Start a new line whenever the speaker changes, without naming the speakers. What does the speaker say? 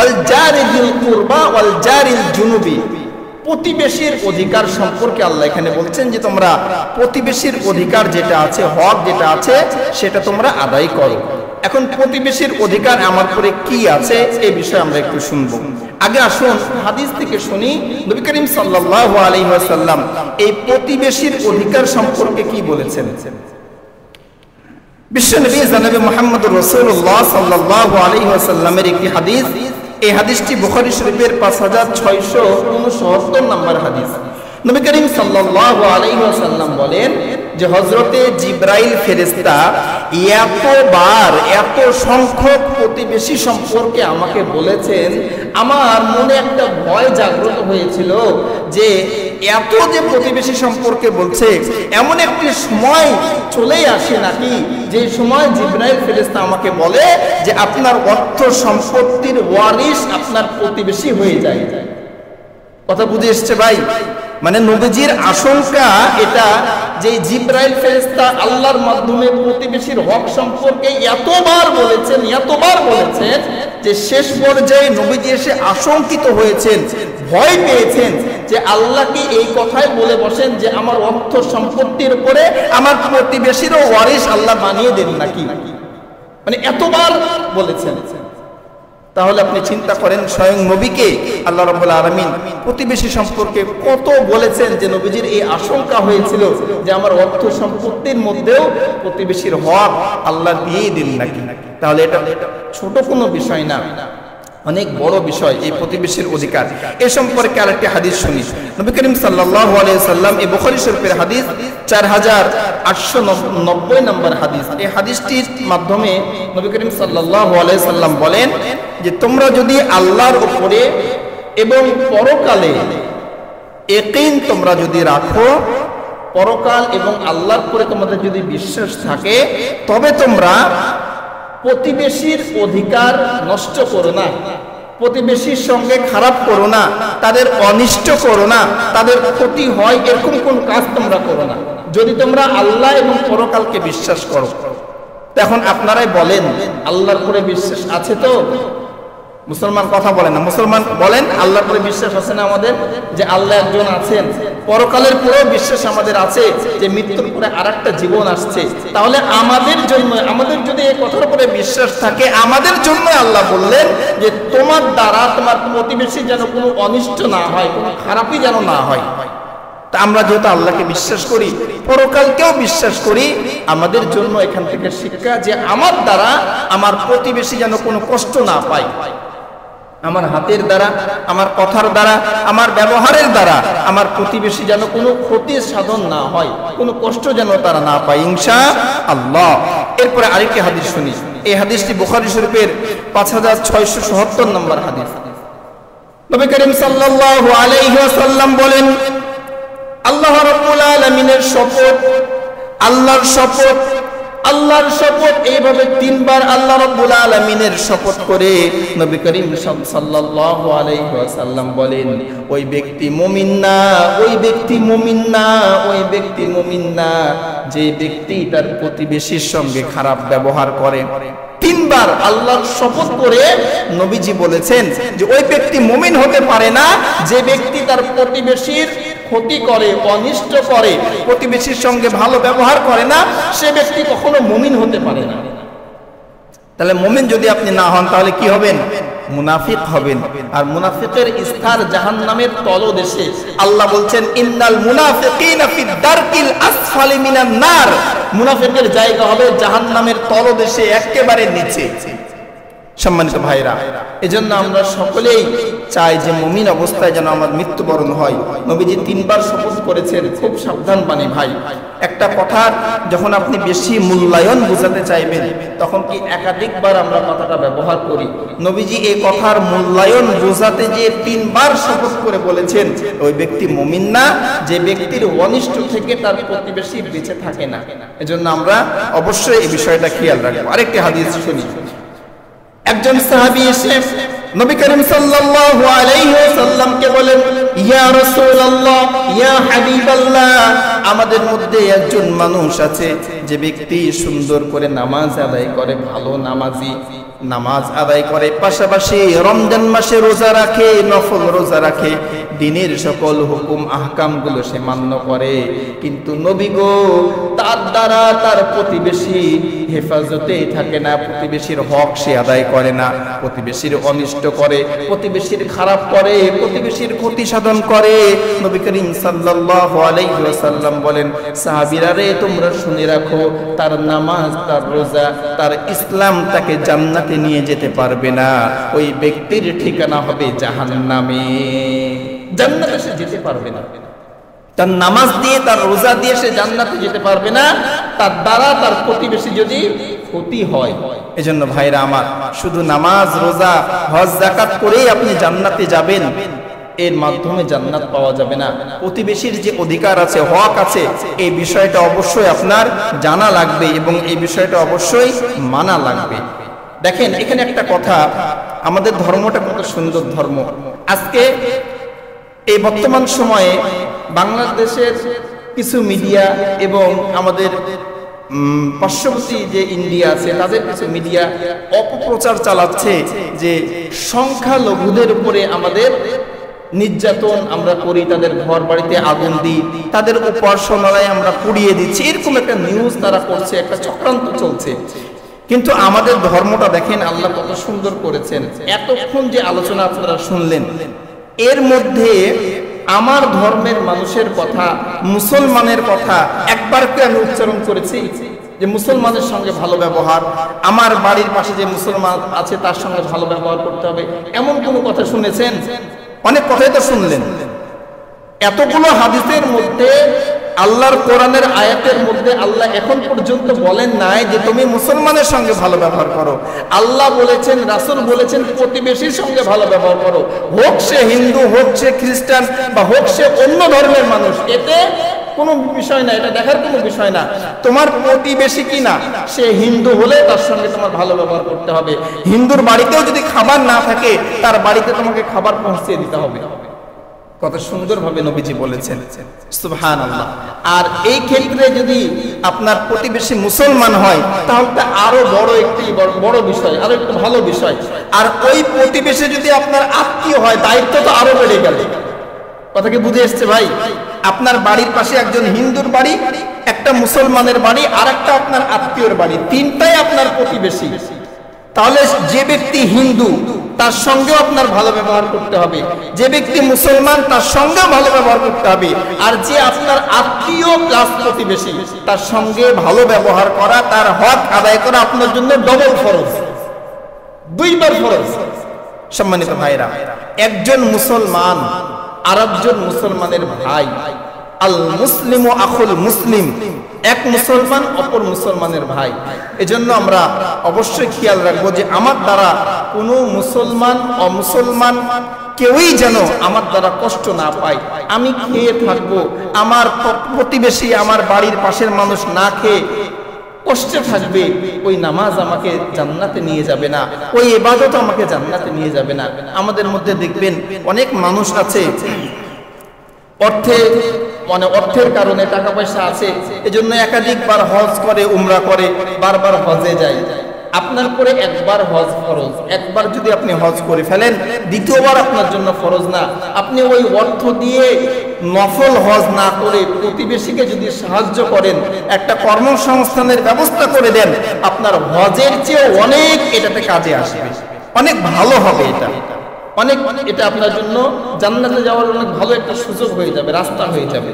ওয়াল জারি যিল কুরবা ওয়াল জারিল জুনুবি, প্রতিবেশীর অধিকার সম্পর্কে আল্লাহ এখানে বলছেন যে তোমরা প্রতিবেশীর অধিকার যেটা আছে, হক যেটা আছে, সেটা তোমরা আদায় করো। এখন প্রতিবেশীর অধিকার আমার উপরে কি আছে এই বিষয়ে আমরা একটু শুনবো। আগে আসুন হাদিস থেকে শুনি নবী করিম সাল্লাল্লাহু আলাইহি ওয়াসাল্লাম এই প্রতিবেশীর অধিকার সম্পর্কে কি বলেছেন। বিশ্বনবী জনাবে মুহাম্মদুর রাসূলুল্লাহ সাল্লাল্লাহু আলাইহি ওয়াসাল্লামের একটি হাদিস, এই হাদিসটি বুখারী শরীফের 5669 নম্বর হাদিস। নবী করিম সাল্লাল্লাহু আলাইহি ওয়াসাল্লাম বলেন যে হযরতে জিবরাইল ফেরেশতা এতবার এত সংখ্যক প্রতিবেশী সম্পর্কে আমাকে বলেছেন, আমার মনে একটা ভয় জাগ্রত হয়েছিল যে এত যে প্রতিবেশী সম্পর্কে বলছে, এমন একটি সময় চলেই আসে নাকি যে সময় জিবরাইল ফেরেশতা আমাকে বলে যে আপনার অর্থ সম্পত্তির ওয়ারিস আপনার প্রতিবেশী হয়ে যায়। কথা বুঝে এসছে ভাই? মানে নবীজির আশঙ্কা এটা যে জিবরাইল ফেরেশতা আল্লাহর মাধ্যমে প্রতিবেশীর হক সম্পর্কে এতবার বলেছেন যে শেষ পর্যায়ে নবীজি এসে আশঙ্কিত হয়েছেন, ভয় পেয়েছেন যে আল্লাহ কি এই কথাই বলে বসেন যে আমার অর্থ সম্পত্তির উপরে আমার প্রতিবেশীরও ওয়ারিস আল্লাহ বানিয়ে দেন নাকি, মানে এতবার বলেছেন। তাহলে আপনি চিন্তা করেন স্বয়ং নবীকে আল্লাহ রাব্বুল আলামিন প্রতিবেশী সম্পর্কে কত বলেছেন যে নবীজির এই আশঙ্কা হয়েছিল যে আমার অর্থ সম্পত্তির মধ্যেও প্রতিবেশীর হক আল্লাহ দিয়ে দিন নাকি। তাহলে এটা ছোট কোনো বিষয় না, অনেক বড় বিষয় এই প্রতিবেশীর অধিকার। এ সম্পর্কে আরেকটি হাদিস শুনি। নবী করিম সাল্লাল্লাহু আলাইহি সাল্লাম এই বুখারী শরীফের হাদিস 4890 নম্বর হাদিস। এই হাদিসটির মাধ্যমে নবী করিম সাল্লাল্লাহু আলাইহি সাল্লাম বলেন যে তোমরা যদি আল্লাহর উপরে এবং পরকালে ইয়াকিন তোমরা যদি রাখো, পরকাল এবং আল্লাহর উপরে তোমাদের যদি বিশ্বাস থাকে, তবে তোমরা প্রতিবেশীর অধিকার নষ্ট করো না, প্রতিবেশীর সঙ্গে খারাপ করো না, তাদের অনিষ্ট করো না, তাদের ক্ষতি হয় এরকম কোন কাজ তোমরা করো না, যদি তোমরা আল্লাহ এবং পরকালকে বিশ্বাস করো। এখন আপনারাই বলেন আল্লাহর উপরে বিশ্বাস আছে তো? মুসলমান কথা বলেন না, মুসলমান বলেন আল্লাহর উপরে বিশ্বাস আছে না আমাদের, যে আল্লাহ একজন আছেন, পরকালের পুরো বিশ্বাস আমাদের আছে যে মৃত্যুর পরে আরেকটা জীবন আসছে। তাহলে আমাদের জন্য, আমাদের যদি এই কথার উপরে বিশ্বাস থাকে, আমাদের জন্য আল্লাহ বললেন যে তোমার দ্বারা তোমার প্রতিবেশী যেন কোনো অনিষ্ট না হয়, কোনো খারাপই যেন না হয়। তা আমরা যেহেতু আল্লাহকে বিশ্বাস করি, পরকালকেও বিশ্বাস করি, আমাদের জন্য এখান থেকে শিক্ষা যে আমার দ্বারা আমার প্রতিবেশী যেন কোনো কষ্ট না পায়, আমার হাতের দ্বারা, আমার কথার দ্বারা, আমার ব্যবহারের দ্বারা আমার প্রতিবেশী যেন কোনো ক্ষতি সাধন না হয়, কোনো কষ্ট যেন তারা না পায় ইনশাআল্লাহ। এরপরে আরেকটি হাদিস শুনি। এই হাদিসটি বুখারী শরীফের 5677 নম্বর হাদিস। নবী করিম সাল্লাল্লাহু আলাইহি ওয়াসাল্লাম বলেন, আল্লাহ রাব্বুল আলামিনের শপথ, আল্লাহর শপথ, আল্লাহর শপথ, এইভাবে তিনবার আল্লাহ রাব্বুল আলামিনের শপথ করে নবী করিম সাল্লাল্লাহু আলাইহি ওয়াসাল্লাম বলেন, ওই ব্যক্তি মুমিন না, ওই ব্যক্তি মুমিন না, ওই ব্যক্তি মুমিন না যে ব্যক্তি তার প্রতিবেশীর সঙ্গে খারাপ ব্যবহার করে। তিনবার আল্লাহর শপথ করে নবীজি বলেছেন যে ওই ব্যক্তি মুমিন হতে পারে না যে ব্যক্তি তার প্রতিবেশীর ক্ষতি করে, অনিষ্ট করে, প্রতিবেশীর সঙ্গে ভালো ব্যবহার করে না, সে ব্যক্তি কখনো মুমিন হতে পারে না। তাহলে মুমিন যদি আপনি না হন তাহলে কি হবেন? মুনাফিক হবেন। আর মুনাফিকের স্থান জাহান্নামের তলদেশে। আল্লাহ বলছেন ইন্নাল মুনাফিকিনা ফি দারকিল আসফালি মিনান নার, মুনাফিকের জায়গা হবে জাহান্নামের তলদেশে, একেবারে নিচে। সম্মানিত ভাইরা, এজন্য আমরা সকলেই চাই যে মুমিন অবস্থায় যেন আমার মৃত্যুবরণ হয়। নবীজি তিনবার শপথ করেছেন, খুব সাবধান বাণী ভাই। একটা কথার যখন আপনি বেশি মূল্যায়ন বোঝাতে চাইবেন তখন কি একাধিকবার আমরা কথাটা ব্যবহার করি। নবীজি এই কথার মূল্যায়ন বোঝাতে যে তিনবার শপথ করে বলেছেন ওই ব্যক্তি মুমিন না যে ব্যক্তির অনিষ্ট থেকে তার প্রতিবেশী বেঁচে থাকে না। এজন্য আমরা অবশ্যই এই বিষয়টা খেয়াল রাখবো। আরেকটি হাদিস শুনি। একজন সাহাবী এসে নবী করিম সাল্লাল্লাহু আলাইহি ওয়াসাল্লামকে বলেন, ইয়া রাসূলুল্লাহ, ইয়া হাবিবাল্লাহ, আমাদের মধ্যে একজন মানুষ আছে যে ব্যক্তি সুন্দর করে নামাজ আদায় করে, ভালো নামাজি, নামাজ আদায় করে, পাশাপাশি রমজান মাসে রোজা রাখে, নফল রোজা রাখে, দ্বীনের সকল হুকুম আহকামগুলো সে মান্য করে, কিন্তু নবী গো তার দ্বারা তার প্রতিবেশী হেফাজতেই থাকে না, প্রতিবেশীর হক সে আদায় করে না, প্রতিবেশীর অনিষ্ট করে, প্রতিবেশীর খারাপ করে, প্রতিবেশীর ক্ষতি সাধন করে। নবী করিম সাল্লাল্লাহু আলাইহি ওয়াসাল্লাম বলেন, সাহাবীরা রে তোমরা শুনে রাখো, তার নামাজ, তার রোজা, তার ইসলাম তাকে জান্নাতে নিয়ে যেতে পারবে না, ওই ব্যক্তির ঠিকানা হবে জাহান্নামে, জান্নাতে সে যেতে পারবে না। তার নামাজ দিয়ে, তার রোজা দিয়ে সে জান্নাতে যেতে পারবে না, তার দ্বারা তার প্রতিবেশী যদি ক্ষতি হয়। এজন্য ভাইরা আমার, শুধু নামাজ, রোজা, হজ, যাকাত করেই আপনি জান্নাতে যাবেন, এর মাধ্যমে জান্নাত পাওয়া যাবে না। প্রতিবেশীর যে অধিকার আছে, হক আছে, এই বিষয়টা অবশ্যই আপনার জানা লাগবে এবং এই বিষয়টা অবশ্যই মানা লাগবে। দেখেন এখানে একটা কথা, আমাদের ধর্মটা কত সুন্দর ধর্ম। আজকে এই বর্তমান সময়ে বাংলাদেশের কিছু মিডিয়া এবং আমাদের পার্শ্ববর্তী যে ইন্ডিয়া আছে তাদের কিছু মিডিয়া অপপ্রচার চালাচ্ছে যে সংখ্যালঘুদের উপরে আমাদের নির্যাতন আমরা করি, তাদের ঘর বাড়িতে আগুন দিই, তাদের উপাসনালয় আমরা পুড়িয়ে দিচ্ছি, এরকম একটা নিউজ তারা করছে, একটা চক্রান্ত চলছে। কিন্তু আমাদের ধর্মটা দেখেন আল্লাহ কত সুন্দর করেছেন। এতক্ষণ যে আলোচনা আপনারা শুনলেন, এর মধ্যে আমার ধর্মের মানুষের কথা, মুসলমানের কথা একবারকে আমি উচ্চারণ করেছি যে মুসলমানের সঙ্গে ভালো ব্যবহার, আমার বাড়ির পাশে যে মুসলমান আছে তার সঙ্গে ভালো ব্যবহার করতে হবে, এমন কোনো কথা শুনেছেন? অনেক কথাই তো শুনলেন। এতগুলো হাদিসের মধ্যে, আল্লাহর কোরআনের আয়াতের মধ্যে আল্লাহ এখন পর্যন্ত বলেন নাই যে তুমি মুসলমানের সঙ্গে ভালো ব্যবহার করো। আল্লাহ বলেছেন, রাসূল বলেছেন প্রতিবেশীর সঙ্গে ভালো ব্যবহার করো, হোক সে হিন্দু, হোক সে খ্রিস্টান, বা হোক সে অন্য ধর্মের মানুষ, এতে কোনো বিষয় না, এটা দেখার কোনো বিষয় না। তোমার প্রতিবেশী কিনা, সে হিন্দু হলে তার সঙ্গে তোমার ভালো ব্যবহার করতে হবে। হিন্দুর বাড়িতেও যদি খাবার না থাকে, তার বাড়িতে তোমাকে খাবার পৌঁছে দিতে হবে। কত সুন্দরভাবে নবীজি বলেছেন, সুবহানাল্লাহ। আর এই ক্ষেত্রে যদি আপনার প্রতিবেশী মুসলমান হয়, তাহলে আরো বড় একটি বড় বিষয়, আরো একটু ভালো বিষয়। আর ওই প্রতিবেশী যদি আপনার আত্মীয় হয়, দায়িত্ব তো আরো বেড়ে গেল। কথা কি বুঝে এসছে ভাই? আপনার বাড়ির পাশে একজন হিন্দুর বাড়ি, একটা মুসলমানের বাড়ি, আর একটা আপনার আত্মীয়র বাড়ি, তিনটাই আপনার প্রতিবেশী। তাহলে যে ব্যক্তি হিন্দু তার সঙ্গেও আপনার ভালো ব্যবহার করতে হবে, যে ব্যক্তি মুসলমান তার সঙ্গেও ভালো ব্যবহার করতে হবে, আর যে আপনার আত্মীয় প্লাস প্রতিবেশী তার সঙ্গে ভালো ব্যবহার করা, তার হক আদায় করা আপনার জন্য ডবল ফরজ, দুইবার ফরজ। সম্মানিত ভাইরা, একজন মুসলমান আরেকজন মুসলমানের ভাই, আল মুসলিমু আখুল মুসলিম, এক মুসলমান অপর মুসলমানের ভাই। এজন্য আমরা অবশ্যই খেয়াল রাখবো যে আমার দ্বারা কোনো মুসলমান অমুসলমান কেউই যেন আমার দ্বারা কষ্ট না পায়। আমি খেয়ে থাকবো, আমার প্রতিবেশী, আমার বাড়ির পাশের মানুষ না খেয়ে কষ্টে থাকবে, ওই নামাজ আমাকে জান্নাতে নিয়ে যাবে না, ওই ইবাদত আমাকে জান্নাতে নিয়ে যাবে না। আমাদের মধ্যে দেখবেন অনেক মানুষ আছে, অর্থের কারণে, টাকা পয়সা আছে, এজন্য একাধিকবার হজ করে, উমরা করে, বারবার হজে যায়। আপনার করে একবার হজ ফরজ, একবার যদি আপনি হজ করে ফেলেন, দ্বিতীয়বার আপনার জন্য ফরজ না। আপনি ওই অর্থ দিয়ে নফল হজ না করে প্রতিবেশীকে যদি সাহায্য করেন, একটা কর্মসংস্থানের ব্যবস্থা করে দেন, আপনার হজের চেয়ে অনেক এটাতে কাজে আসবে, অনেক ভালো হবে। এটা আপনার জন্য জান্নাতে যাওয়ার অনেক ভালো একটা সুযোগ হয়ে যাবে, রাস্তা হয়ে যাবে।